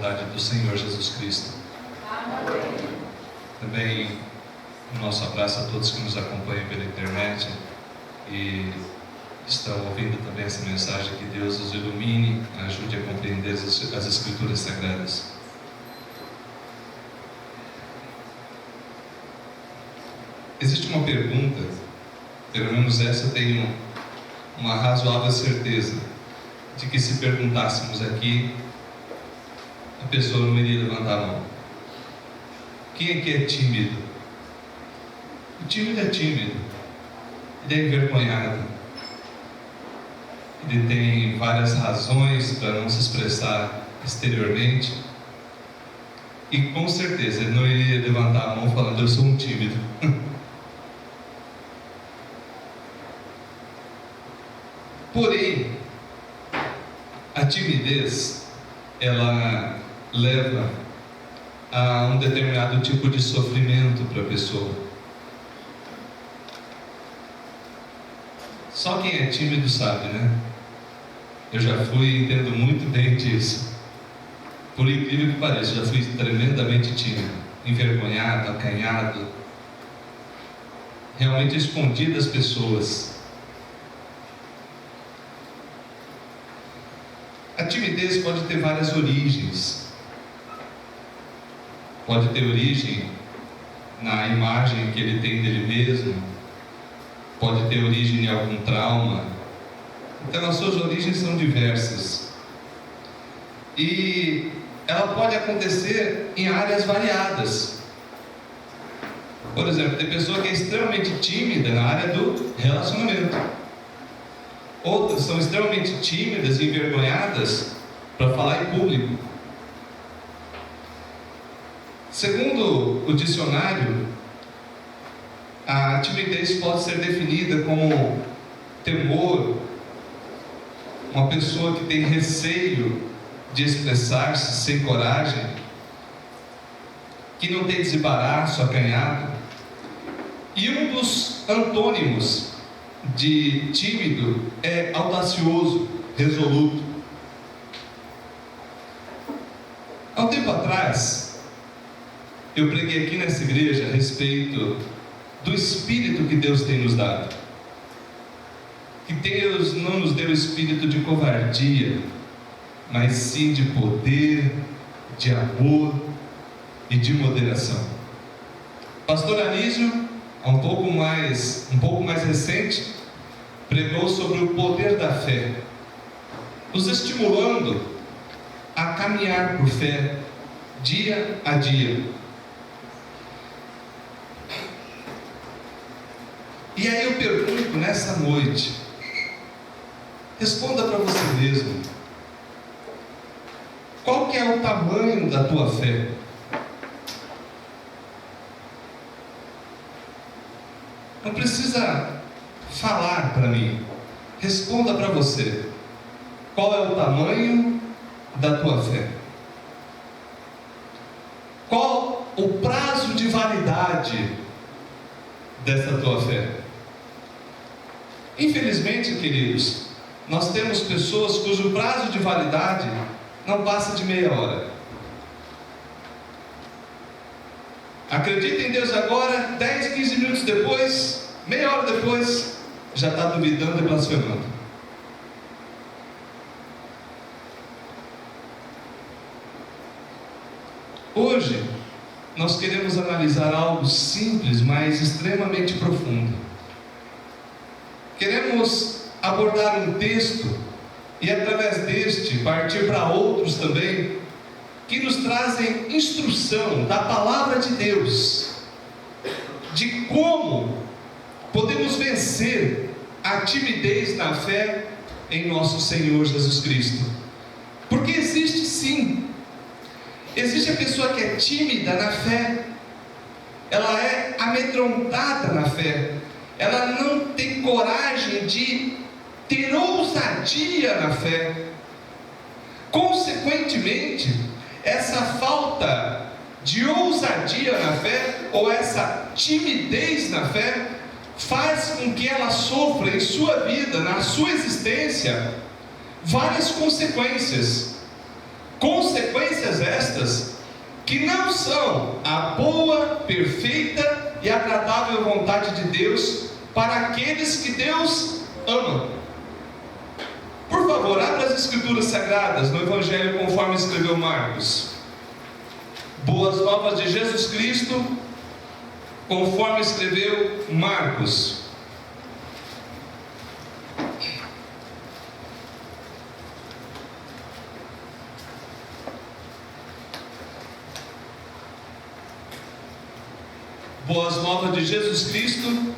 vontade do Senhor Jesus Cristo. Amém. Também o nosso abraço a todos que nos acompanham pela internet e estão ouvindo também essa mensagem. Que Deus os ilumine, ajude a compreender as Escrituras Sagradas. Existe uma pergunta, pelo menos essa eu tenho uma razoável certeza, de que se perguntássemos aqui, a pessoa não iria levantar a mão. Quem aqui é tímido? O tímido é tímido, ele é envergonhado, ele tem várias razões para não se expressar exteriormente, e com certeza ele não iria levantar a mão falando: eu sou um tímido. Porém, a timidez, ela leva a um determinado tipo de sofrimento para a pessoa. Só quem é tímido sabe, né? Eu já fui e entendo muito bem disso. Por incrível que pareça, já fui tremendamente tímido, envergonhado, acanhado, realmente escondido das pessoas. A timidez pode ter várias origens. Pode ter origem na imagem que ele tem dele mesmo, pode ter origem em algum trauma. Então as suas origens são diversas. E ela pode acontecer em áreas variadas. Por exemplo, tem pessoa que é extremamente tímida na área do relacionamento. Outras são extremamente tímidas e envergonhadas para falar em público. Segundo o dicionário, a timidez pode ser definida como temor, uma pessoa que tem receio de expressar-se sem coragem, que não tem desembaraço, acanhado. E um dos antônimos de tímido é audacioso, resoluto. Há um tempo atrás, eu preguei aqui nessa igreja a respeito do Espírito que Deus tem nos dado. Que Deus não nos deu espírito de covardia, mas sim de poder, de amor e de moderação. Pastor Anísio, um pouco mais recente, pregou sobre o poder da fé, nos estimulando a caminhar por fé dia a dia. E aí eu pergunto nessa noite, responda para você mesmo: qual que é o tamanho da tua fé? Não precisa falar para mim. Responda para você: qual é o tamanho da tua fé? Qual o prazo de validade dessa tua fé? Infelizmente, queridos, nós temos pessoas cujo prazo de validade não passa de meia hora. Acredita em Deus agora, 10, 15 minutos depois, meia hora depois, já está duvidando e blasfemando. Hoje, nós queremos analisar algo simples, mas extremamente profundo. Queremos abordar um texto e, através deste, partir para outros também, que nos trazem instrução da palavra de Deus, de como podemos vencer a timidez na fé em nosso Senhor Jesus Cristo. Porque existe sim, existe a pessoa que é tímida na fé, ela é amedrontada na fé, ela não tem coragem de ter ousadia na fé. Consequentemente, essa falta de ousadia na fé, ou essa timidez na fé, faz com que ela sofra em sua vida, na sua existência, várias consequências. Consequências estas que não são a boa, perfeita e agradável vontade de Deus para aqueles que Deus ama. Por favor, abra as Escrituras Sagradas no Evangelho conforme escreveu Marcos. Boas Novas de Jesus Cristo, conforme escreveu Marcos. Boas Novas de Jesus Cristo,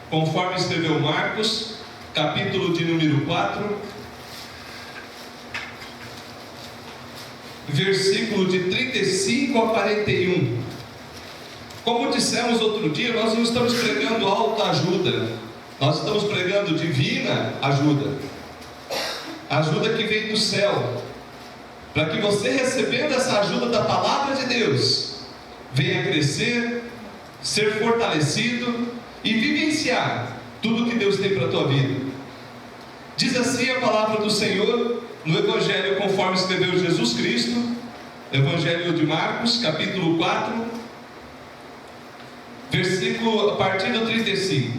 conforme escreveu Marcos, capítulo de número 4, versículo de 35 a 41. Como dissemos outro dia, nós não estamos pregando autoajuda, nós estamos pregando divina ajuda, ajuda que vem do céu, para que você, recebendo essa ajuda da palavra de Deus, venha crescer, ser fortalecido e vivenciar tudo que Deus tem para a tua vida. Diz assim a palavra do Senhor no Evangelho conforme escreveu Jesus Cristo, Evangelho de Marcos, capítulo 4, versículo a partir do 35.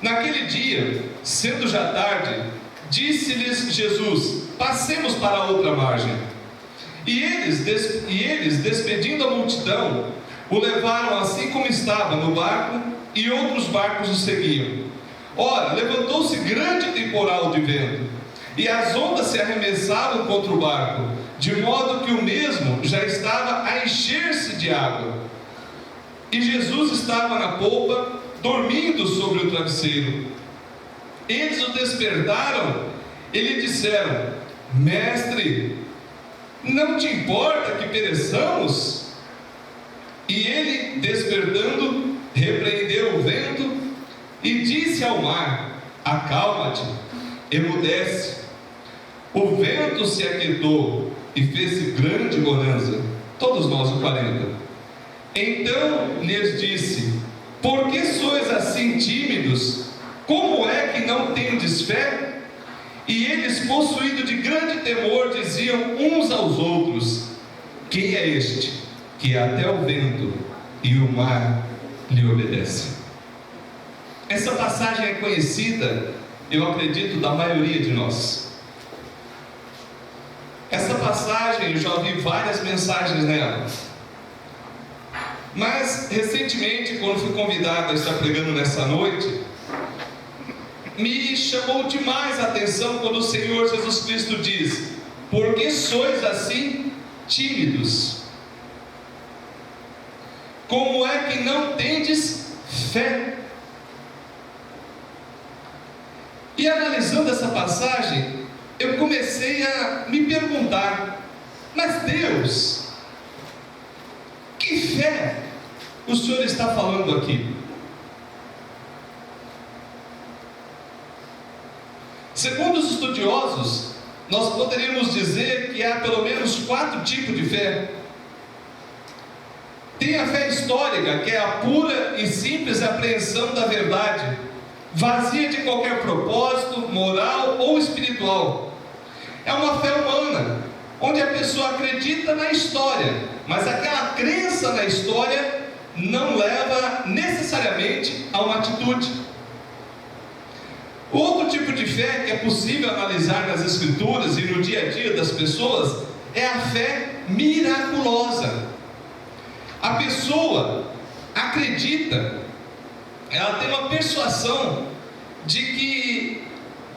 Naquele dia, sendo já tarde, disse-lhes Jesus: passemos para a outra margem. E eles, despedindo a multidão, o levaram assim como estava no barco, e outros barcos o seguiam. Ora, levantou-se grande temporal de vento, e as ondas se arremessavam contra o barco, de modo que o mesmo já estava a encher-se de água. E Jesus estava na polpa, dormindo sobre o travesseiro. Eles o despertaram e lhe disseram: Mestre, não te importa que pereçamos? E ele, despertando, repreendeu o vento e disse ao mar: acalma-te, emudece. O vento se aquietou e fez-se grande bonança. Todos nós, o 40. Então lhes disse: por que sois assim tímidos? Como é que não tendes fé? E eles, possuídos de grande temor, diziam uns aos outros: quem é este que até o vento e o mar lhe obedecem? Essa passagem é conhecida, eu acredito, da maioria de nós. Essa passagem, eu já ouvi várias mensagens nela. Mas, recentemente, quando fui convidado a estar pregando nessa noite, me chamou demais a atenção quando o Senhor Jesus Cristo diz: por que sois assim tímidos? Como é que não tendes fé? E analisando essa passagem, eu comecei a me perguntar: mas Deus, que fé o Senhor está falando aqui? Segundo os estudiosos, nós poderíamos dizer que há pelo menos 4 tipos de fé. Tem a fé histórica, que é a pura e simples apreensão da verdade, vazia de qualquer propósito moral ou espiritual. É uma fé humana, onde a pessoa acredita na história, mas aquela crença na história não leva necessariamente a uma atitude. Outro tipo de fé que é possível analisar nas Escrituras e no dia a dia das pessoas é a fé miraculosa. A pessoa acredita, ela tem uma persuasão de que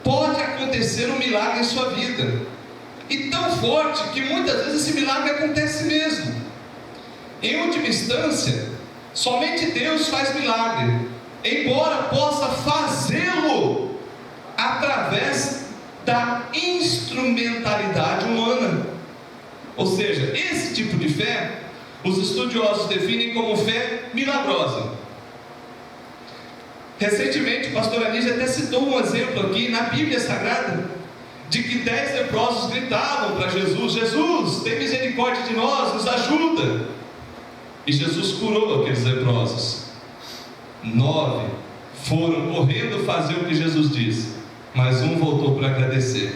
pode acontecer um milagre em sua vida, e tão forte que muitas vezes esse milagre acontece mesmo. Em última instância, somente Deus faz milagre, embora possa fazê-lo através da instrumentalidade humana. Ou seja, esse tipo de fé os estudiosos definem como fé milagrosa. Recentemente o pastor Anísio até citou um exemplo aqui na Bíblia Sagrada, de que 10 leprosos gritavam para Jesus: Jesus, tem misericórdia de nós, nos ajuda. E Jesus curou aqueles leprosos. 9 foram correndo fazer o que Jesus disse, mas um voltou para agradecer.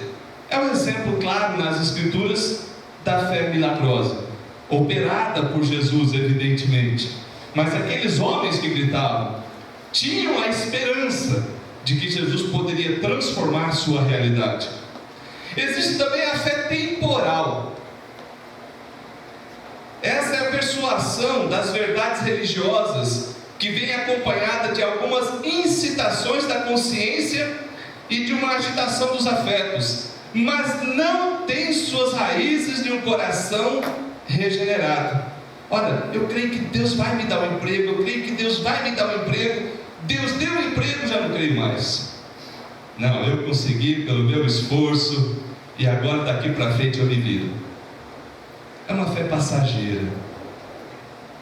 É um exemplo claro nas Escrituras da fé milagrosa, operada por Jesus, evidentemente. Mas aqueles homens que gritavam tinham a esperança de que Jesus poderia transformar sua realidade. Existe também a fé temporal. Essa é a persuasão das verdades religiosas que vem acompanhada de algumas incitações da consciência e de uma agitação dos afetos, mas não tem suas raízes de um coração regenerado. Olha, eu creio que Deus vai me dar um emprego, eu creio que Deus vai me dar um emprego, Deus deu um emprego, já não creio mais. Não, eu consegui pelo meu esforço e agora daqui para frente eu me viro. É uma fé passageira,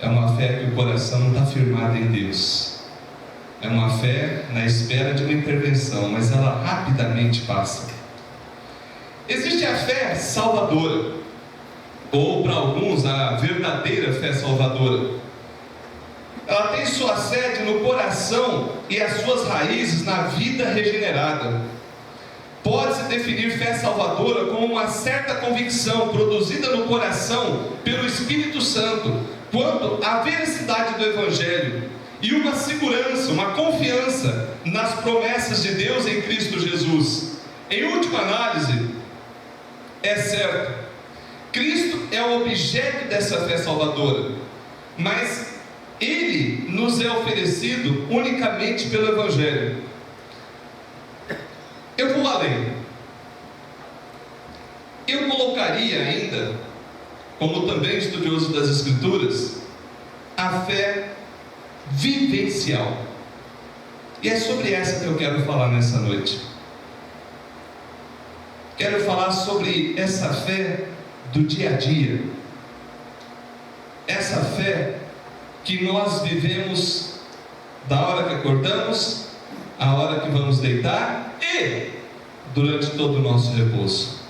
é uma fé que o coração não está firmado em Deus, é uma fé na espera de uma intervenção, mas ela rapidamente passa. Existe a fé salvadora, ou para alguns a verdadeira fé salvadora. Ela tem sua sede no coração e as suas raízes na vida regenerada. Pode-se definir fé salvadora como uma certa convicção produzida no coração pelo Espírito Santo quanto à veracidade do Evangelho e uma segurança, uma confiança nas promessas de Deus em Cristo Jesus. Em última análise, é certo, Cristo é o objeto dessa fé salvadora, mas Ele nos é oferecido unicamente pelo Evangelho. Eu vou além. Eu colocaria ainda, como também estudioso das Escrituras, a fé vivencial. E é sobre essa que eu quero falar nessa noite. Quero falar sobre essa fé do dia a dia. Essa fé que nós vivemos da hora que acordamos, a hora que vamos deitar e durante todo o nosso repouso.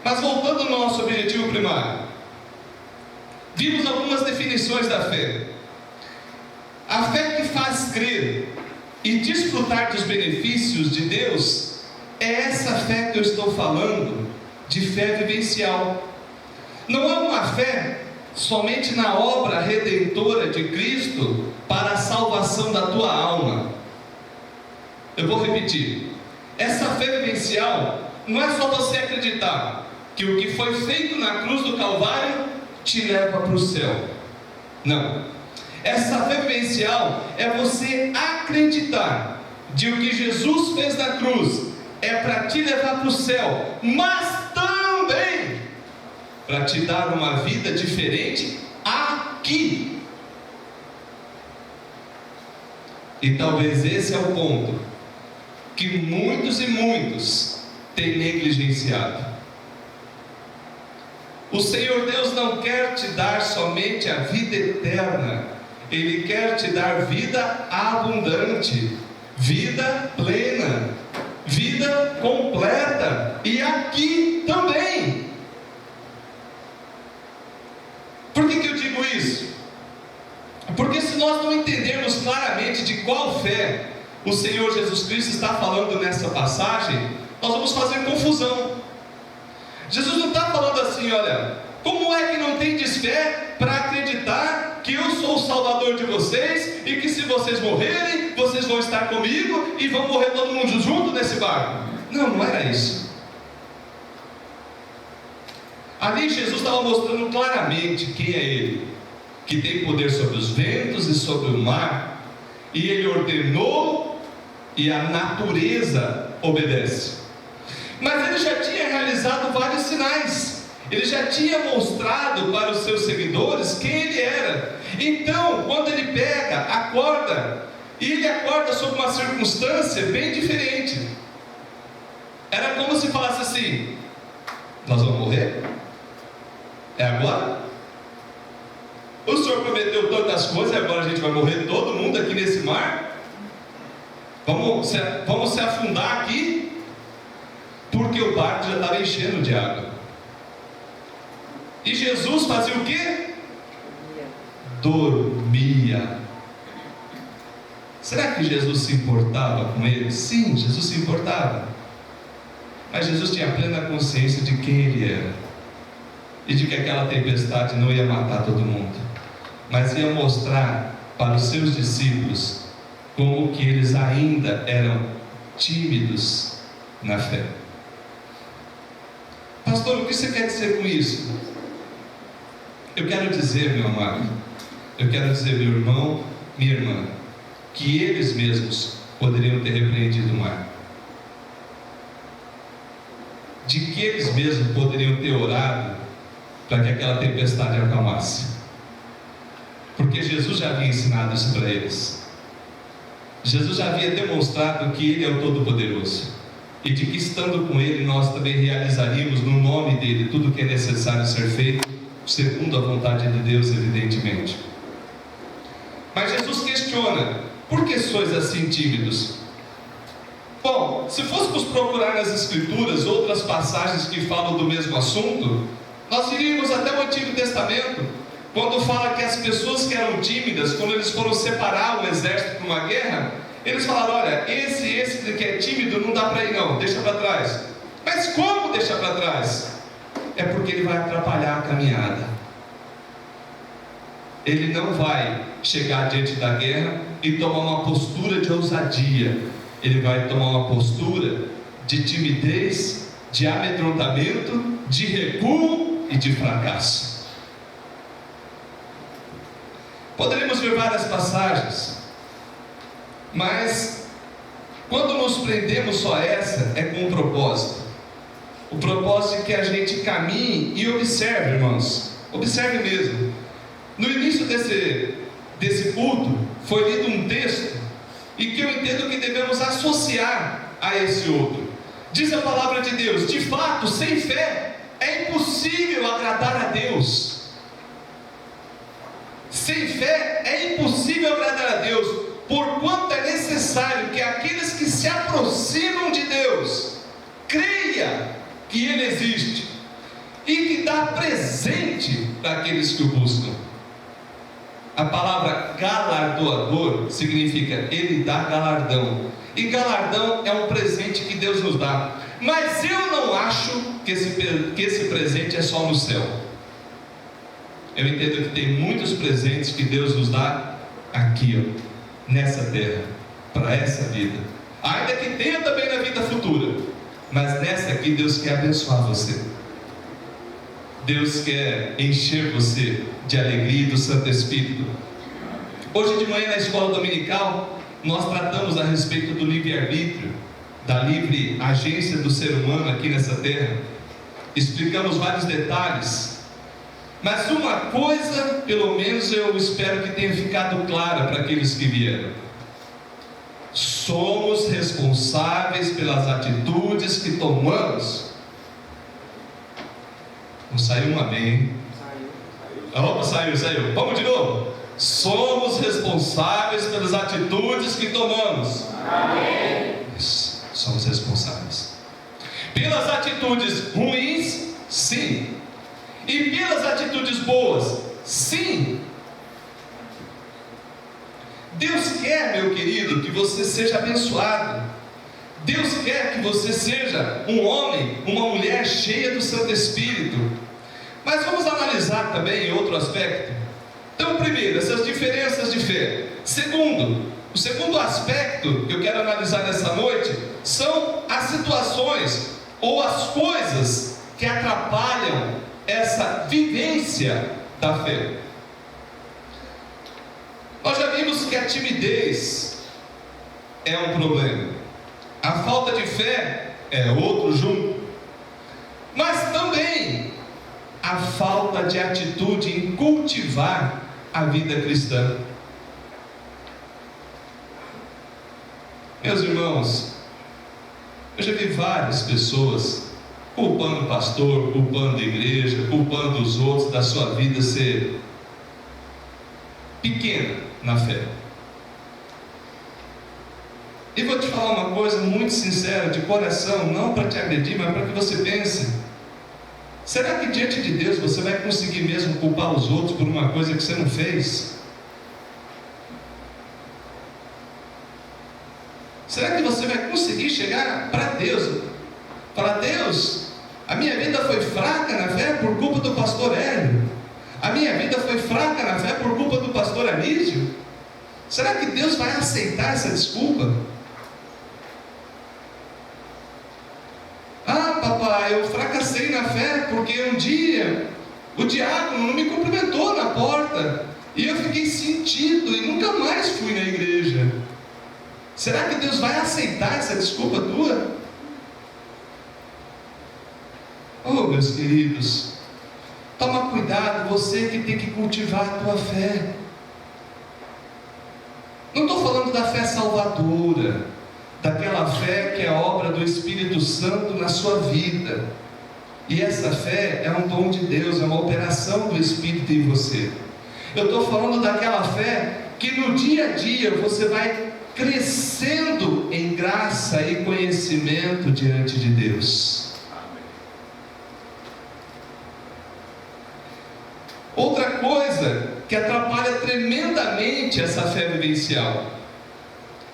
Mas voltando ao nosso objetivo primário, vimos algumas definições da fé. A fé que faz crer e desfrutar dos benefícios de Deus é essa fé que eu estou falando, de fé vivencial. Não é uma fé somente na obra redentora de Cristo para a salvação da tua alma. Eu vou repetir. Essa fé vivencial não é só você acreditar que o que foi feito na cruz do Calvário te leva para o céu. Não. Essa fé vivencial é você acreditar de o que Jesus fez na cruz é para te levar para o céu, mas também para te dar uma vida diferente aqui. E talvez esse é o ponto que muitos e muitos têm negligenciado. O Senhor Deus não quer te dar somente a vida eterna, Ele quer te dar vida abundante, vida plena, vida completa, e aqui também. Por que eu digo isso? Porque se nós não entendermos claramente de qual fé o Senhor Jesus Cristo está falando nessa passagem, nós vamos fazer confusão. Jesus não está falando assim, olha, como é que não tendes fé para acreditar que eu sou o Salvador de vocês e que se vocês morrerem, vocês vão estar comigo e vão morrer todo mundo junto nesse barco? Não, não era isso. Ali Jesus estava mostrando claramente quem é Ele, que tem poder sobre os ventos e sobre o mar, e Ele ordenou e a natureza obedece. Mas Ele já tinha realizado vários sinais, Ele já tinha mostrado para os seus seguidores quem Ele era. Então, quando Ele pega, acorda, e Ele acorda sob uma circunstância bem diferente. Era como se falasse assim: nós vamos morrer? É agora? O Senhor prometeu tantas coisas e agora a gente vai morrer todo mundo aqui nesse mar? Vamos se afundar aqui? Porque o barco já estava enchendo de água. E Jesus fazia o quê? Dormia. Será que Jesus se importava com eles? Sim, Jesus se importava. Mas Jesus tinha plena consciência de quem Ele era e de que aquela tempestade não ia matar todo mundo, mas ia mostrar para os seus discípulos como que eles ainda eram tímidos na fé. Pastor, o que você quer dizer com isso? Eu quero dizer, meu amado, eu quero dizer, meu irmão, minha irmã, que eles mesmos poderiam ter repreendido o mar, de que eles mesmos poderiam ter orado para que aquela tempestade acalmasse, porque Jesus já havia ensinado isso para eles. Jesus já havia demonstrado que Ele é o Todo-Poderoso e de que estando com Ele nós também realizaríamos no nome dEle tudo o que é necessário ser feito segundo a vontade de Deus, evidentemente. Mas Jesus questiona: por que sois assim tímidos? Bom, se fôssemos procurar nas Escrituras outras passagens que falam do mesmo assunto, nós iríamos até o Antigo Testamento, quando fala que as pessoas que eram tímidas, quando eles foram separar o exército para uma guerra, eles falaram: olha, esse que é tímido não dá para ir não, deixa para trás. Mas como deixar para trás? É porque ele vai atrapalhar a caminhada. Ele não vai chegar diante da guerra e tomar uma postura de ousadia. Ele vai tomar uma postura de timidez, de amedrontamento, de recuo e de fracasso. Poderíamos ver várias passagens, mas quando nos prendemos só essa, é com um propósito. O propósito é que a gente caminhe e observe, irmãos. Observe mesmo. No início desse culto, foi lido um texto, e que eu entendo que devemos associar a esse outro. Diz a palavra de Deus: de fato, sem fé é impossível agradar a Deus. Sem fé é impossível agradar a Deus, porquanto é necessário que aqueles que se aproximam de Deus creia que Ele existe e que dá presente para aqueles que o buscam. A palavra galardoador significa Ele dá galardão, e galardão é um presente que Deus nos dá. Mas eu não acho que esse presente é só no céu. Eu entendo que tem muitos presentes que Deus nos dá aqui, ó, nessa terra, para essa vida, ainda que tenha também na vida futura, mas nessa aqui Deus quer abençoar você. Deus quer encher você de alegria e do Santo Espírito. Hoje de manhã na escola dominical nós tratamos a respeito do livre-arbítrio, da livre agência do ser humano aqui nessa terra. Explicamos vários detalhes, mas uma coisa, pelo menos eu espero que tenha ficado clara para aqueles que vieram: somos responsáveis pelas atitudes que tomamos. Não saiu um amém, hein? Opa, saiu. Vamos de novo. Somos responsáveis pelas atitudes que tomamos. Amém. Isso, somos responsáveis. Pelas atitudes ruins, sim. E pelas atitudes boas, sim. Deus quer, meu querido, que você seja abençoado. Deus quer que você seja um homem, uma mulher cheia do Santo Espírito. Mas vamos analisar também outro aspecto. Então, primeiro, essas diferenças de fé. Segundo, o segundo aspecto que eu quero analisar nessa noite são as situações ou as coisas que atrapalham essa vivência da fé. Nós já vimos que a timidez é um problema. A falta de fé é outro junto. Mas também a falta de atitude em cultivar a vida cristã. Meus irmãos, eu já vi várias pessoas culpando o pastor, culpando a igreja, culpando os outros da sua vida ser pequena na fé. E vou te falar uma coisa muito sincera, de coração, não para te agredir, mas para que você pense: será que diante de Deus você vai conseguir mesmo culpar os outros por uma coisa que você não fez? Será que você vai conseguir chegar para Deus? Fala: Deus, a minha vida foi fraca na fé por culpa do pastor Hélio. A minha vida foi fraca na fé por culpa do pastor Anísio. Será que Deus vai aceitar essa desculpa? Ah, papai, eu fracassei na fé porque um dia o diácono não me cumprimentou na porta e eu fiquei sentido e nunca mais fui na igreja. Será que Deus vai aceitar essa desculpa tua? Oh, meus queridos, toma cuidado, você que tem que cultivar a tua fé. Não estou falando da fé salvadora, daquela fé que é obra do Espírito Santo na sua vida. E essa fé é um dom de Deus, é uma operação do Espírito em você. Eu estou falando daquela fé que no dia a dia você vai crescendo em graça e conhecimento diante de Deus. Outra coisa que atrapalha tremendamente essa fé vivencial: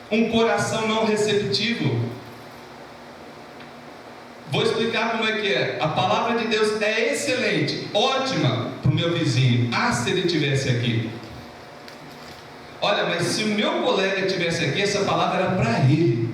um coração não receptivo. Vou explicar como é que é. A palavra de Deus é excelente, ótima para o meu vizinho. Ah, se ele estivesse aqui. Olha, mas se o meu colega estivesse aqui, essa palavra era para ele.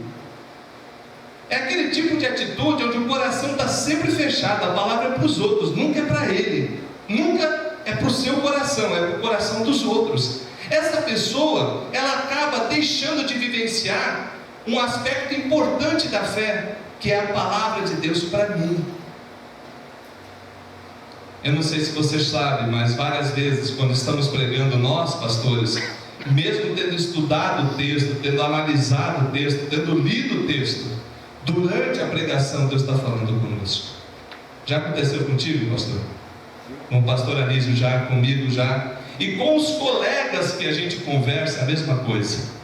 É aquele tipo de atitude onde o coração está sempre fechado. A palavra é para os outros, nunca é para ele. Nunca é para o seu coração, é para o coração dos outros. Essa pessoa, ela acaba deixando de vivenciar um aspecto importante da fé, que é a palavra de Deus para mim. Eu não sei se você sabe, mas várias vezes, quando estamos pregando, nós, pastores, mesmo tendo estudado o texto, tendo analisado o texto, tendo lido o texto, durante a pregação Deus está falando conosco. Já aconteceu contigo, pastor? Com o pastor Anísio já, comigo já, e com os colegas que a gente conversa, a mesma coisa.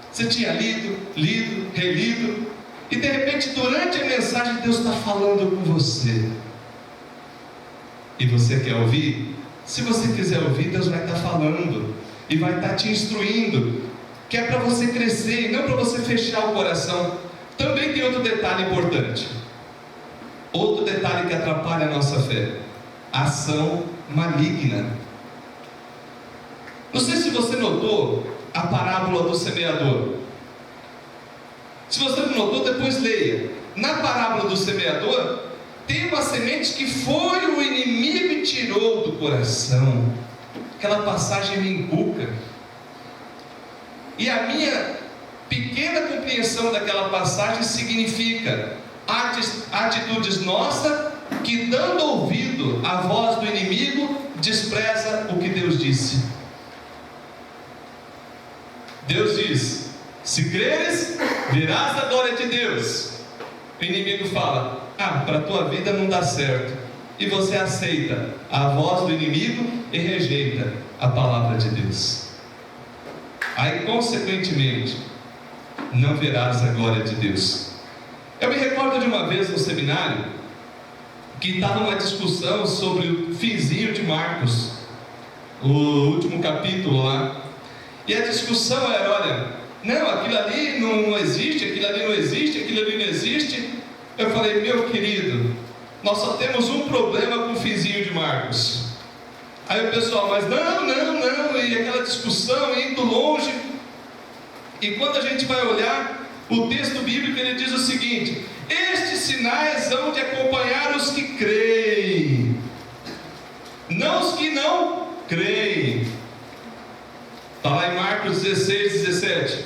Você tinha lido, relido, e de repente durante a mensagem Deus está falando com você, e você quer ouvir? Se você quiser ouvir, Deus vai estar falando e vai estar te instruindo, que é para você crescer e não para você fechar o coração. Também tem outro detalhe importante, outro detalhe que atrapalha a nossa fé: ação maligna. Não sei se você notou a parábola do semeador. Se você não notou, depois leia. Na parábola do semeador, tem uma semente que foi o inimigo e tirou do coração. Aquela passagem me encuca. E a minha pequena compreensão daquela passagem significa atitudes nossas que, dando ouvido à voz do inimigo, despreza o que Deus disse. Deus diz: se creres, verás a glória de Deus. O inimigo fala: ah, para a tua vida não dá certo. E você aceita a voz do inimigo e rejeita a palavra de Deus. Aí, consequentemente, não verás a glória de Deus. Eu me recordo de uma vez no seminário, que estava uma discussão sobre o finzinho de Marcos, o último capítulo lá. E a discussão era: olha, não, aquilo ali não existe, aquilo ali não existe, aquilo ali não existe. Eu falei: meu querido, nós só temos um problema com o finzinho de Marcos. Aí o pessoal: mas não, e aquela discussão indo longe. E quando a gente vai olhar o texto bíblico, ele diz o seguinte: estes sinais hão de acompanhar os que creem, não os que não creem. Está lá em Marcos 16, 17.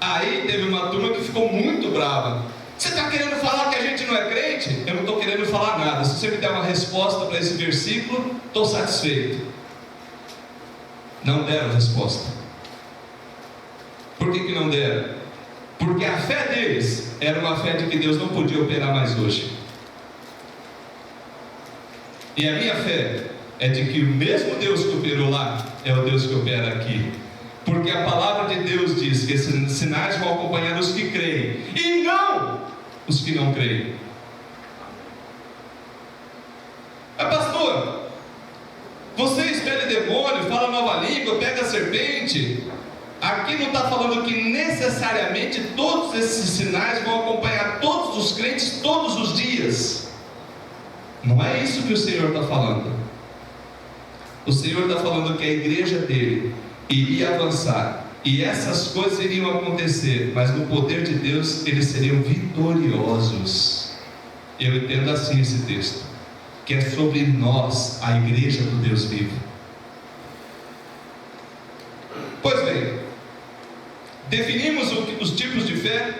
Aí teve uma turma que ficou muito brava. Você está querendo falar que a gente não é crente? Eu não estou querendo falar nada. Se você me der uma resposta para esse versículo, estou satisfeito. Não deram resposta. Por que não deram? Porque a fé deles era uma fé de que Deus não podia operar mais hoje. E a minha fé é de que o mesmo Deus que operou lá é o Deus que opera aqui. Porque a palavra de Deus diz que esses sinais vão acompanhar os que creem, e não os que não creem. Mas pastor, você expele demônio, fala nova língua, pega a serpente. Aqui não está falando que necessariamente todos esses sinais vão acompanhar todos os crentes todos os dias. Não é isso que o Senhor está falando. O Senhor está falando que a igreja dele iria avançar, e essas coisas iriam acontecer, mas no poder de Deus eles seriam vitoriosos. Eu entendo assim esse texto, que é sobre nós, a igreja do Deus vivo. Pois bem, definimos os tipos de fé,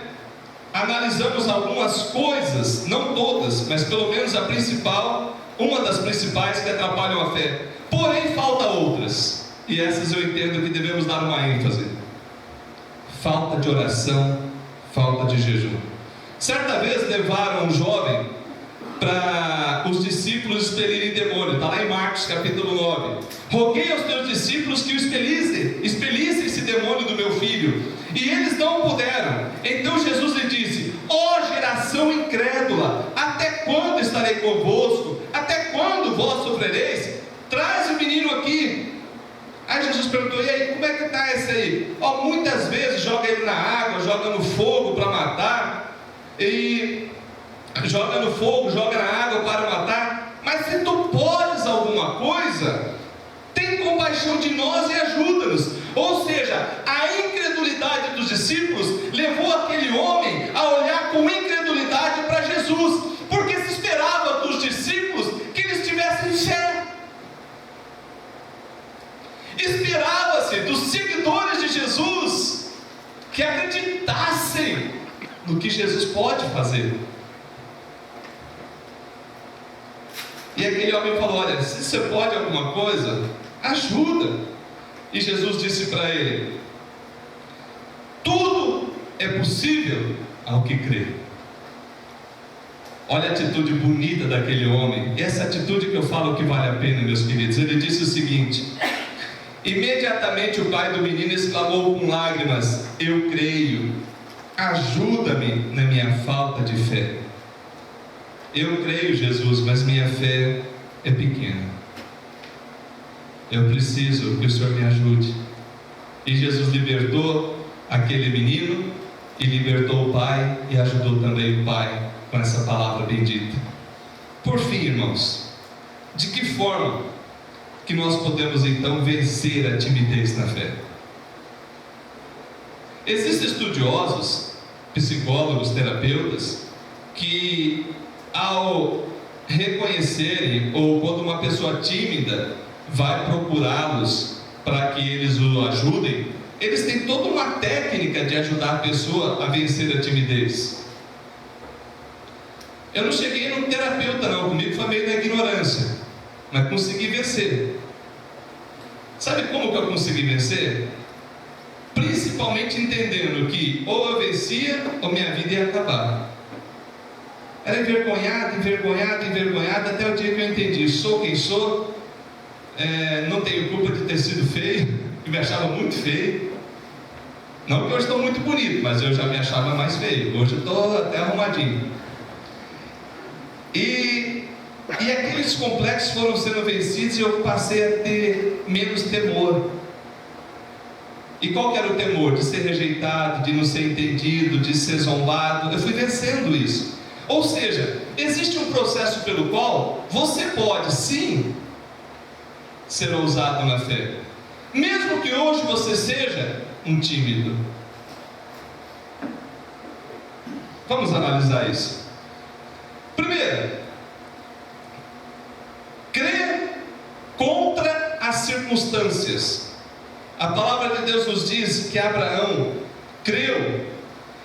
analisamos algumas coisas, não todas, mas pelo menos a principal, uma das principais que atrapalham a fé. Porém, falta outras, e essas eu entendo que devemos dar uma ênfase: falta de oração, falta de jejum. Certa vez levaram um jovem para os discípulos expelirem demônio, está lá em Marcos capítulo 9. Roguei aos teus discípulos que o expelissem esse demônio do meu filho, e eles não puderam. Então Jesus lhe disse: ó geração incrédula, até quando estarei convosco? Até quando vós sofrereis? Traz o menino aqui. Aí Jesus perguntou: e aí, como é que está esse aí? Muitas vezes joga ele na água, joga no fogo para matar, e joga no fogo, joga na água para matar. Mas se tu podes alguma coisa, tem compaixão de nós e ajuda-nos. Ou seja, a incredulidade dos discípulos levou aquele homem a olhar com incredulidade para Jesus, porque se esperava dos discípulos que eles tivessem fé. Esperava-se dos seguidores de Jesus que acreditassem no que Jesus pode fazer. E aquele homem falou: olha, se você pode alguma coisa, ajuda. E Jesus disse para ele: tudo é possível ao que crê. Olha a atitude bonita daquele homem. E essa atitude que eu falo que vale a pena, meus queridos. Ele disse o seguinte: imediatamente o pai do menino exclamou com lágrimas: eu creio, ajuda-me na minha falta de fé. Eu creio, Jesus, mas minha fé é pequena. Eu preciso que o Senhor me ajude. E Jesus libertou aquele menino, e libertou o pai, e ajudou também o pai com essa palavra bendita. Por fim, irmãos, de que forma que nós podemos então vencer a timidez na fé? Existem estudiosos, psicólogos, terapeutas, que ao reconhecerem, ou quando uma pessoa tímida vai procurá-los para que eles o ajudem, eles têm toda uma técnica de ajudar a pessoa a vencer a timidez. Eu não cheguei num terapeuta não, comigo foi meio da ignorância, mas consegui vencer. Sabe como que eu consegui vencer? Principalmente entendendo que ou eu vencia ou minha vida ia acabar. Era envergonhado, até o dia que eu entendi: sou quem sou, não tenho culpa de ter sido feio, que me achava muito feio. Não que eu estou muito bonito, mas eu já me achava mais feio. Hoje eu estou até arrumadinho. E aqueles complexos foram sendo vencidos, e eu passei a ter menos temor. E qual que era o temor? De ser rejeitado, de não ser entendido, de ser zombado. Eu fui vencendo isso. Ou seja, existe um processo pelo qual você pode sim ser ousado na fé, mesmo que hoje você seja um tímido. Vamos analisar isso. Primeiro, crer contra as circunstâncias. A palavra de Deus nos diz que Abraão creu,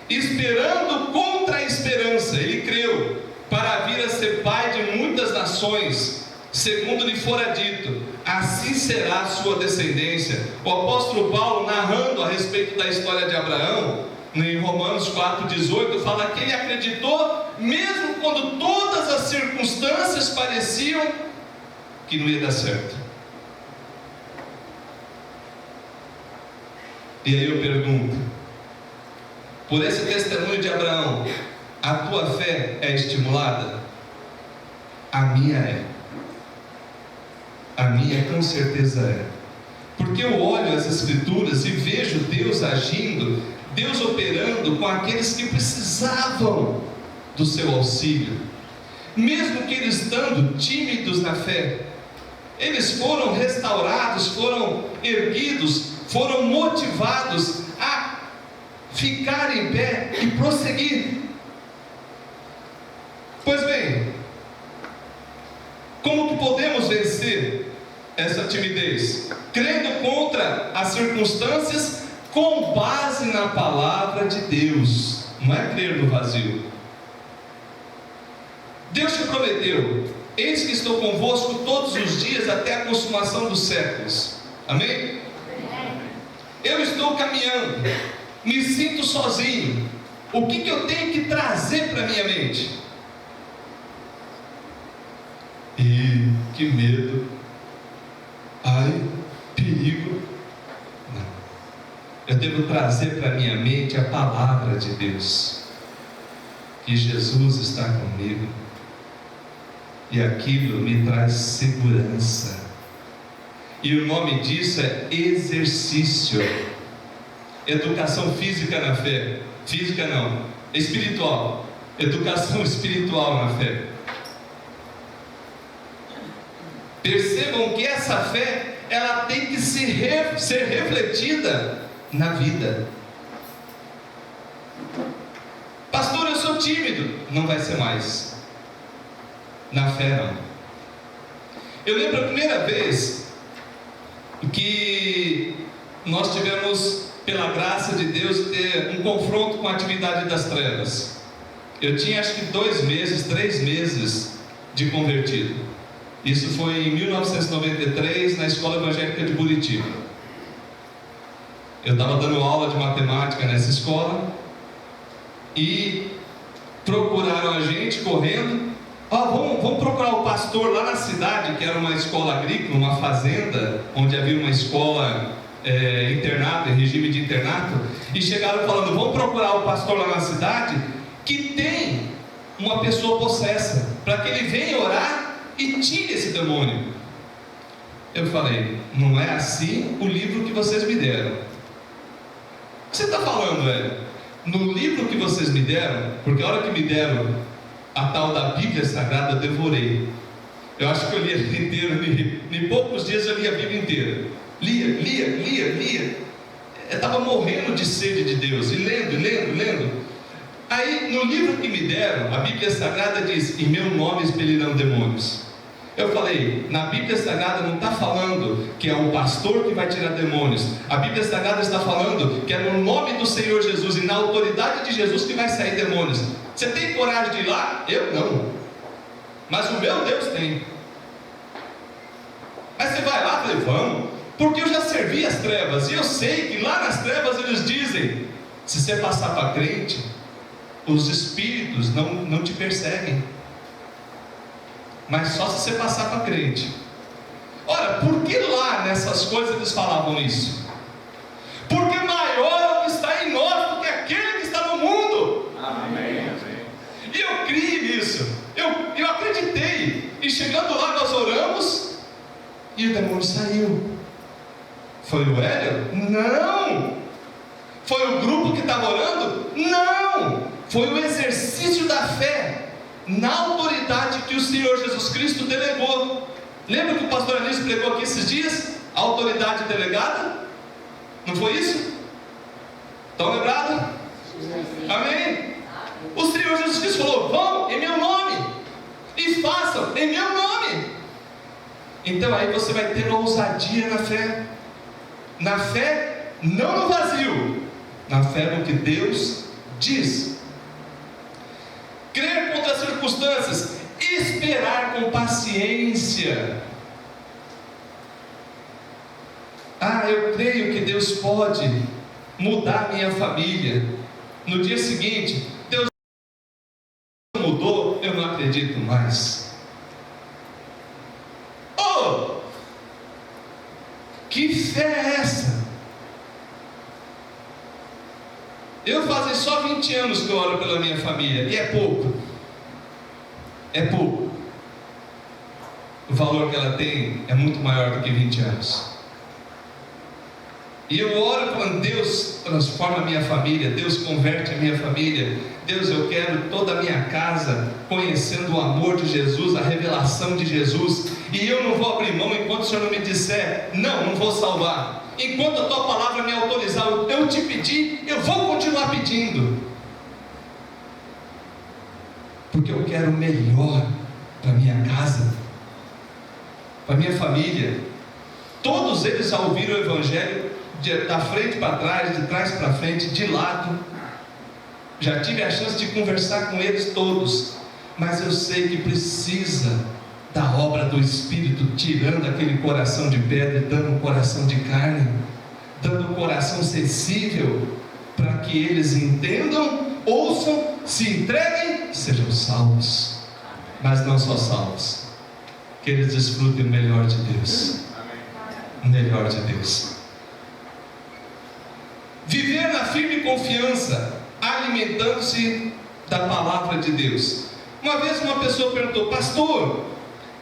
esperando contra a esperança. Ele creu para vir a ser pai de muitas nações, segundo lhe fora dito: assim será a sua descendência. O apóstolo Paulo, narrando a respeito da história de Abraão, em Romanos 4,18, fala que ele acreditou, mesmo quando todas as circunstâncias pareciam que não ia dar certo. E aí eu pergunto: por esse testemunho de Abraão, a tua fé é estimulada? A minha é. A minha com certeza é. Porque eu olho as Escrituras e vejo Deus agindo, Deus operando com aqueles que precisavam do seu auxílio, mesmo que eles estando tímidos na fé. Eles foram restaurados, foram erguidos, foram motivados a ficar em pé e prosseguir. Pois bem, como que podemos vencer essa timidez? Crendo contra as circunstâncias com base na palavra de Deus. Não é crer no vazio. Deus te prometeu: eis que estou convosco todos os dias até a consumação dos séculos. Amém? Eu estou caminhando, me sinto sozinho. O que eu tenho que trazer para a minha mente? Que medo, ai, perigo. Não. Eu devo trazer para a minha mente a palavra de Deus, que Jesus está comigo, e aquilo me traz segurança. E o nome disso é exercício. Educação física na fé. Física não, espiritual. Educação espiritual na fé. Percebam que essa fé, ela tem que ser refletida na vida. Pastor, eu sou tímido. Não vai ser mais. Na fé não. Eu lembro a primeira vez que nós tivemos, pela graça de Deus, ter um confronto com a atividade das trevas. Eu tinha acho que 2 meses, 3 meses de convertido. Isso foi em 1993, na Escola Evangélica de Buritiba. Eu estava dando aula de matemática nessa escola e procuraram a gente correndo. Vamos procurar o pastor lá na cidade, que era uma escola agrícola, uma fazenda, onde havia uma escola internato, em regime de internato. E chegaram falando: vamos procurar o pastor lá na cidade, que tem uma pessoa possessa, para que ele venha orar e tire esse demônio. Eu falei: não é assim o livro que vocês me deram. O que você está falando, velho? No livro que vocês me deram, porque a hora que me deram a tal da Bíblia Sagrada, eu devorei. Eu acho que eu li a Bíblia inteira, em poucos dias eu li a Bíblia inteira. Lia. Eu estava morrendo de sede de Deus, e lendo. Aí no livro que me deram, a Bíblia Sagrada diz: em meu nome expelirão demônios. Eu falei: na Bíblia Sagrada não está falando que é o pastor que vai tirar demônios. A Bíblia Sagrada está falando que é no nome do Senhor Jesus e na autoridade de Jesus que vai sair demônios. Você tem coragem de ir lá? Eu não. Mas o meu Deus tem. Mas você vai lá? Eu falei: vamos. Porque eu já servi as trevas, e eu sei que lá nas trevas eles dizem: se você passar para crente, os espíritos não te perseguem. Mas só se você passar para crente. Ora, por que lá nessas coisas eles falavam isso? Porque maior é o que está em nós do que aquele que está no mundo. Amém. E eu criei nisso. Eu acreditei. E chegando lá nós oramos, e o demônio saiu. Foi o Hélio? Não. Foi o grupo que estava orando? Não. Foi o exercício da fé na autoridade que o Senhor Jesus Cristo delegou. Lembra que o pastor Anísio pregou aqui esses dias? A autoridade delegada? Não foi isso? Estão lembrados? Amém? O Senhor Jesus Cristo falou: vão em meu nome e façam em meu nome. Então aí você vai ter uma ousadia na fé. Na fé, não no vazio. Na fé no que Deus diz. Crer contra as circunstâncias, esperar com paciência. Eu creio que Deus pode mudar minha família. No dia seguinte, Deus mudou, eu não acredito mais. Que fé é essa? Eu fazem só 20 anos que eu oro pela minha família, e é pouco. É pouco. O valor que ela tem é muito maior do que 20 anos. E eu oro quando Deus transforma a minha família, Deus converte a minha família. Deus, eu quero toda a minha casa conhecendo o amor de Jesus, a revelação de Jesus. E eu não vou abrir mão enquanto o Senhor não me disser, não vou salvar. Enquanto a tua palavra me autorizar, eu te pedir, eu vou continuar pedindo. Porque eu quero o melhor para minha casa, para minha família. Todos eles já ouviram o Evangelho da frente para trás, de trás para frente, de lado. Já tive a chance de conversar com eles todos, mas eu sei que precisa da obra do Espírito, tirando aquele coração de pedra e dando um coração de carne, dando um coração sensível, para que eles entendam, ouçam, se entreguem, sejam salvos. Mas não só salvos, que eles desfrutem o melhor de Deus. O melhor de Deus. Viver na firme confiança, alimentando-se da palavra de Deus. Uma vez uma pessoa perguntou: pastor,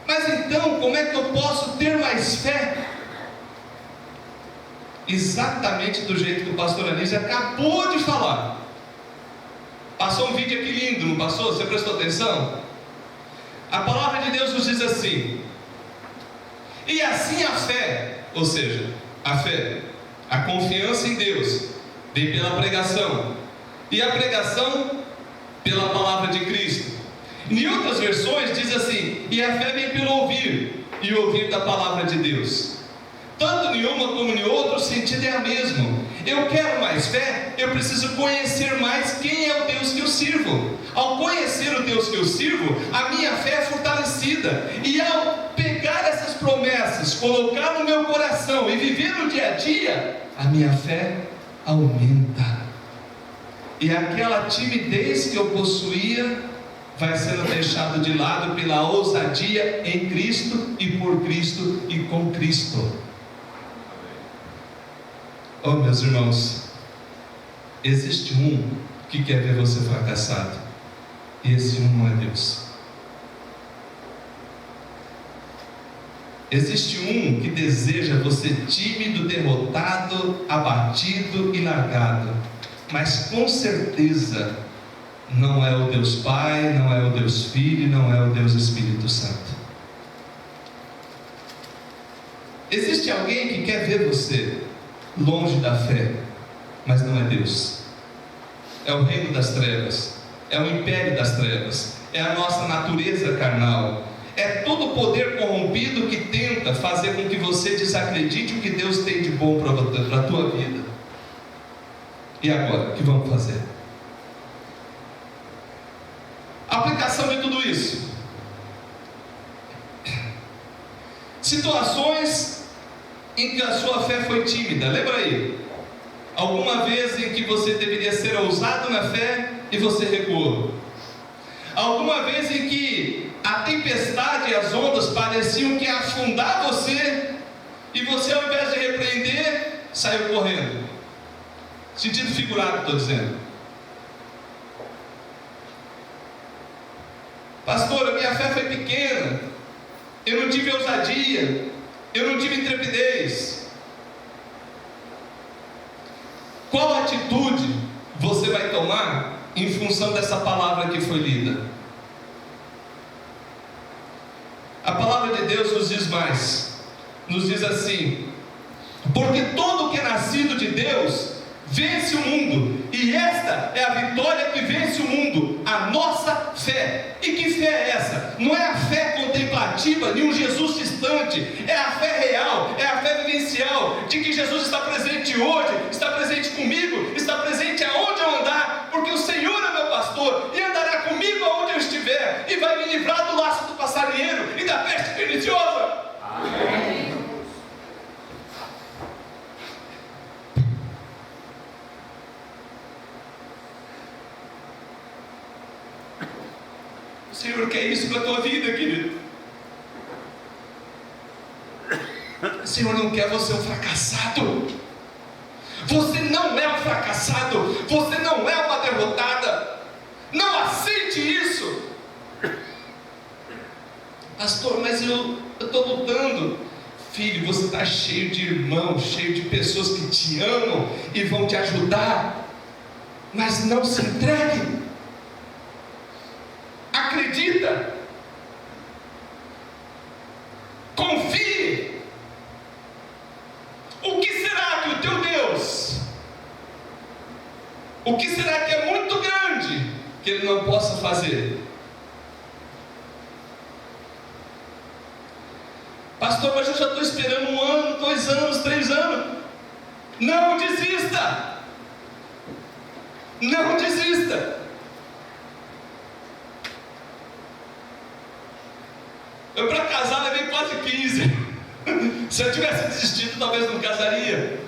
mas então como é que eu posso ter mais fé? Exatamente do jeito que o pastor Anísio acabou de falar. Passou um vídeo aqui lindo, não passou? Você prestou atenção? A palavra de Deus nos diz assim: e assim a fé, ou seja, a fé, a confiança em Deus, vem pela pregação, e a pregação pela palavra de Cristo. Em outras versões diz assim: e a fé vem pelo ouvir, e ouvir da palavra de Deus. Tanto em uma como em outra o sentido é o mesmo. Eu quero mais fé, eu preciso conhecer mais quem é o Deus que eu sirvo. Ao conhecer o Deus que eu sirvo, a minha fé é fortalecida. E ao pegar essas promessas, colocar no meu coração e viver no dia a dia, a minha fé aumenta. E aquela timidez que eu possuía vai sendo deixado de lado pela ousadia em Cristo e por Cristo e com Cristo. Oh, meus irmãos, existe um que quer ver você fracassado, e esse um não é Deus. Existe um que deseja você tímido, derrotado, abatido e largado, mas com certeza não é o Deus Pai, não é o Deus Filho, não é o Deus Espírito Santo. Existe alguém que quer ver você longe da fé, mas não é Deus. É o reino das trevas, é o império das trevas, é a nossa natureza carnal, é todo o poder corrompido que tenta fazer com que você desacredite o que Deus tem de bom para a tua vida. E agora, o que vamos fazer? Aplicação de tudo isso: situações em que a sua fé foi tímida. Lembra aí? Alguma vez em que você deveria ser ousado na fé e você recuou. Alguma vez em que a tempestade e as ondas pareciam que ia afundar você, e você, ao invés de repreender, saiu correndo. Sentido figurado, estou dizendo. Pastor, a minha fé foi pequena, eu não tive ousadia, eu não tive intrepidez. Qual atitude você vai tomar em função dessa palavra que foi lida? A palavra de Deus nos diz mais, nos diz assim: porque todo que é nascido de Deus vence o mundo, e esta é a vitória que vence o mundo, a nossa fé. E que fé é essa? Não é a fé contemplativa de um Jesus distante, é a fé real, é a fé vivencial, de que Jesus está presente hoje, está presente comigo, está presente aonde eu andar, porque o Senhor é meu pastor, e andará comigo aonde eu estiver, e vai me livrar do laço do passarinheiro e da peste perniciosa. Amém. O Senhor quer isso para a tua vida, querido. O Senhor não quer você um fracassado. Você não é um fracassado. Você não é uma derrotada. Não aceite isso. Pastor, mas eu estou lutando. Filho, você está cheio de irmãos, cheio de pessoas que te amam e vão te ajudar, mas não se entregue. Acredita, confie. O que será que o teu Deus, o que será que é muito grande que Ele não possa fazer? Pastor, mas eu já estou esperando 1 ano, 2 anos, 3 anos. Não desista. Não desista. Eu para casar levei quase 15. Se eu tivesse desistido, talvez não casaria.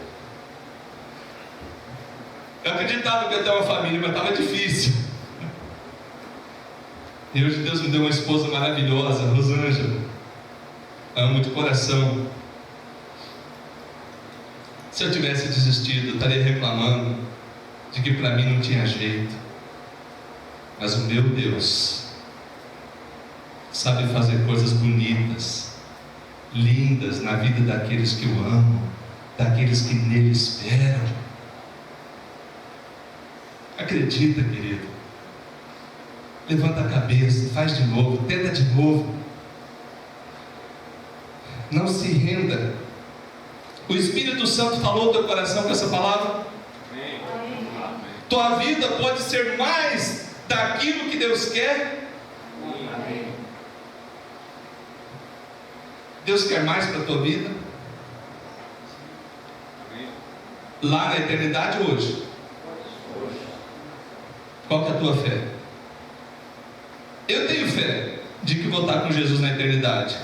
Eu acreditava que eu ia ter uma família, mas estava difícil. E hoje Deus me deu uma esposa maravilhosa, Rosângela. Amo de coração. Se eu tivesse desistido, eu estaria reclamando de que para mim não tinha jeito. Mas o meu Deus sabe fazer coisas bonitas, lindas na vida daqueles que o amam, daqueles que nele esperam. Acredita, querido. Levanta a cabeça, faz de novo, tenta de novo. Não se renda. O Espírito Santo falou no teu coração com essa palavra? Amém. Tua vida pode ser mais daquilo que Deus quer? Amém. Deus quer mais para a tua vida? Amém. Lá na eternidade hoje? Qual que é a tua fé? Eu tenho fé de que vou estar com Jesus na eternidade,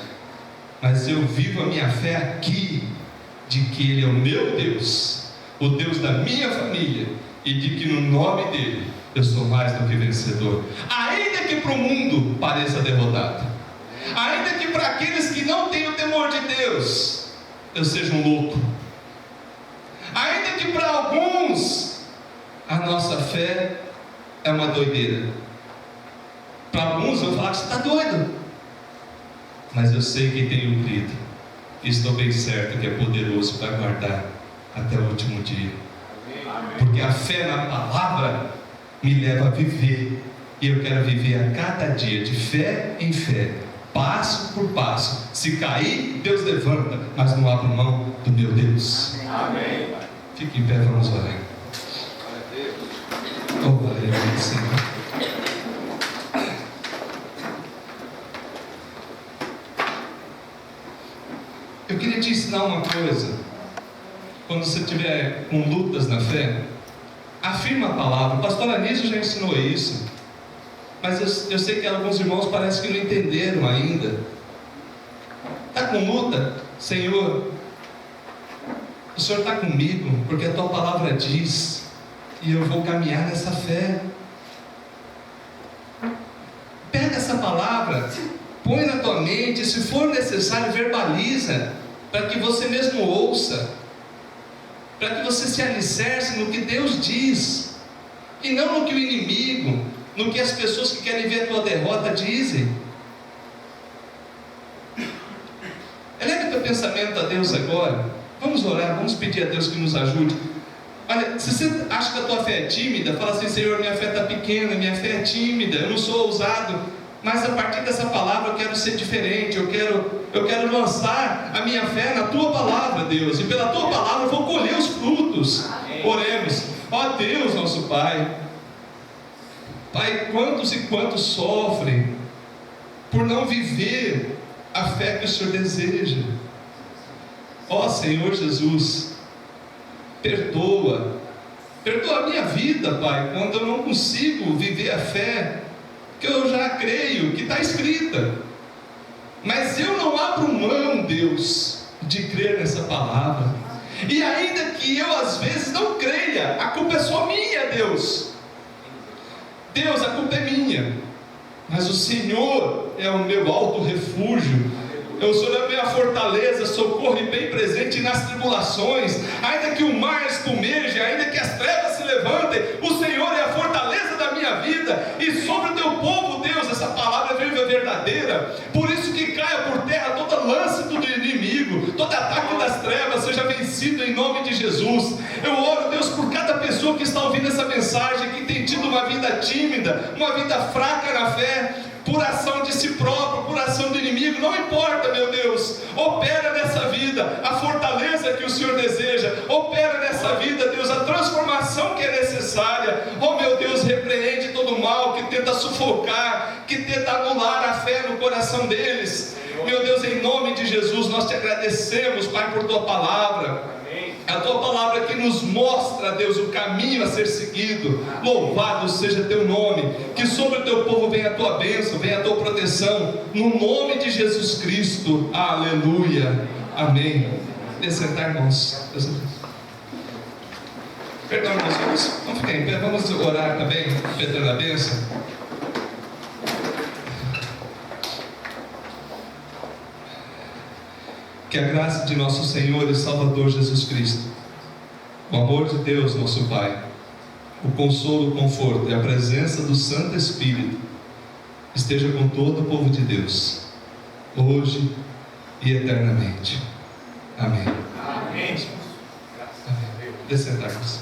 mas eu vivo a minha fé aqui, de que Ele é o meu Deus, o Deus da minha família, e de que no nome dEle eu sou mais do que vencedor. Ainda que para o mundo pareça derrotado, ainda que para aqueles que não têm o temor de Deus eu seja um louco, ainda que para alguns a nossa fé é uma doideira, para alguns eu vou falar que você está doido, mas eu sei que tenho crido, e estou bem certo que é poderoso para guardar até o último dia. Porque a fé na palavra me leva a viver, e eu quero viver a cada dia de fé em fé, passo por passo. Se cair, Deus levanta, mas não abro mão do meu Deus. Amém. Fique em pé, vamos orar. Oh, aleluia, Senhor. Eu queria te ensinar uma coisa. Quando você estiver com lutas na fé, afirma a palavra. O pastor Anísio já ensinou isso, mas eu sei que alguns irmãos parece que não entenderam ainda. Está com luta? Senhor, o Senhor está comigo, porque a tua palavra diz, e eu vou caminhar nessa fé. Pega essa palavra, põe na tua mente, se for necessário, verbaliza, para que você mesmo ouça, para que você se alicerce no que Deus diz, e não no que o inimigo, no que as pessoas que querem ver a tua derrota dizem. Eleva teu pensamento a Deus agora. Vamos orar, vamos pedir a Deus que nos ajude. Olha, se você acha que a tua fé é tímida, fala assim: Senhor, minha fé está pequena, minha fé é tímida, eu não sou ousado, mas a partir dessa palavra eu quero ser diferente, eu quero lançar a minha fé na tua palavra, Deus, e pela tua palavra eu vou colher os frutos. Oremos. Ó Deus, nosso Pai, Pai, quantos e quantos sofrem por não viver a fé que o Senhor deseja. Ó Senhor Jesus, perdoa a minha vida, Pai, quando eu não consigo viver a fé que eu já creio, que está escrita, mas eu não abro mão, Deus, de crer nessa palavra, e ainda que eu às vezes não creia, a culpa é só minha, Deus, a culpa é minha, mas o Senhor é o meu alto refúgio, o Senhor é a minha fortaleza, socorro e bem presente nas tribulações. Ainda que o mar espumeje, ainda que as trevas se levantem, o Senhor é a fortaleza da minha vida. E sobre o teu povo, Deus, essa palavra é verdadeira. Por isso que caia por terra toda lança do inimigo, toda ouvindo essa mensagem, que tem tido uma vida tímida, uma vida fraca na fé, por ação de si próprio, por ação do inimigo, não importa, meu Deus, opera nessa vida a fortaleza que o Senhor deseja, opera nessa vida, Deus, a transformação que é necessária. Oh meu Deus, repreende todo o mal que tenta sufocar, que tenta anular a fé no coração deles. Meu Deus, em nome de Jesus, nós te agradecemos, Pai, por tua palavra. A tua palavra que nos mostra, Deus, o caminho a ser seguido. Louvado seja teu nome. Que sobre o teu povo venha a tua bênção, venha a tua proteção, no nome de Jesus Cristo. Aleluia, amém. Deixa eu sentar, irmãos. Perdão, irmãos, vamos ficar em pé, vamos orar também, pedindo a bênção. Que a graça de nosso Senhor e Salvador Jesus Cristo, o amor de Deus, nosso Pai, o consolo, o conforto e a presença do Santo Espírito esteja com todo o povo de Deus, hoje e eternamente. Amém. Amém. Amém. Desce sentar-nos.